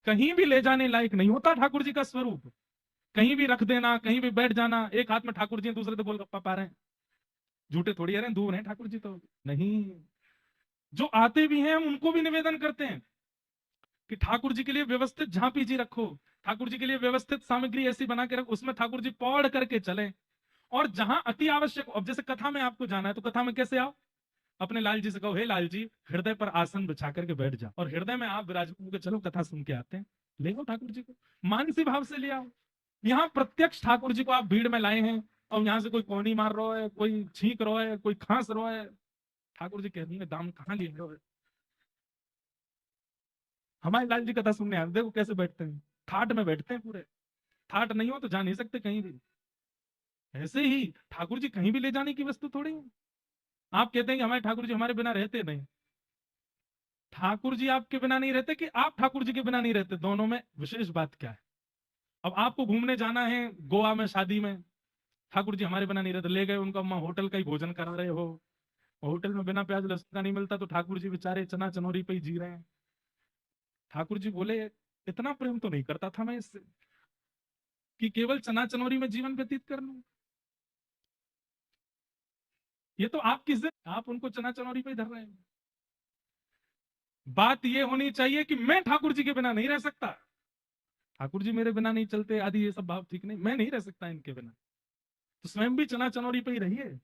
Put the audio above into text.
कहीं भी ले जाने लायक नहीं होता ठाकुर जी का स्वरूप। कहीं भी रख देना, कहीं भी बैठ जाना, एक हाथ में ठाकुर जी दूसरे तो गोलगप्पा पा रहे हैं, झूठे थोड़ी आ रहे हैं, दूर हैं ठाकुर जी तो नहीं। जो आते भी हैं हम उनको भी निवेदन करते हैं कि ठाकुर जी के लिए व्यवस्थित झांपी जी रखो, ठाकुर जी के लिए व्यवस्थित सामग्री ऐसी बना के रखो, उसमें ठाकुर जी पौड़ करके चले। और जहां अति आवश्यक, अब जैसे कथा में आपको जाना है तो कथा में कैसे आओ, अपने लाल जी से कहो, हे लाल जी हृदय पर आसन बिछा करके बैठ जाओ और हृदय में आप विराजमान होकर चलो कथा सुन के आते हैं। ले आओ ठाकुर जी को, मानसी भाव से ले आओ। यहाँ प्रत्यक्ष ठाकुर जी को आप भीड़ में लाए हैं और यहाँ से कोई कोनी मार रहा है, कोई छींक रहा है, कोई खांस रहा है, ठाकुर जी कहते हैं दाम कहाँ लिए हो। हमारे लाल जी कथा सुनने आते, देखो कैसे बैठते हैं, ठाट में बैठते हैं पूरे। ठाट नहीं हो तो जा नहीं सकते कहीं भी। ऐसे ही ठाकुर जी कहीं भी ले जाने की वस्तु थोड़ी है। आप कहते हैं कि हमारे ठाकुर जी हमारे बिना रहते नहीं, ठाकुर जी आपके बिना नहीं रहते कि आप ठाकुर जी के बिना नहीं रहते, दोनों में विशेष बात क्या है। अब आपको घूमने जाना है गोवा में शादी में, ठाकुर जी हमारे बिना नहीं रहते, ले गए उनको, अम्मा होटल का ही भोजन करा रहे हो, होटल में बिना प्याज लहसुन का नहीं मिलता तो ठाकुर जी बेचारे चना चनौरी पे ही जी रहे हैं। ठाकुर जी बोले इतना प्रेम तो नहीं करता था मैं इससे कि केवल चना चनौरी में जीवन व्यतीत कर लूं। ये तो आप किस, आप उनको चना चनौरी पे ही धर रहे हैं। बात ये होनी चाहिए कि मैं ठाकुर जी के बिना नहीं रह सकता, ठाकुर जी मेरे बिना नहीं चलते आदि ये सब भाव ठीक नहीं, मैं नहीं रह सकता इनके बिना, तो स्वयं भी चना चनौरी पे ही रहिए।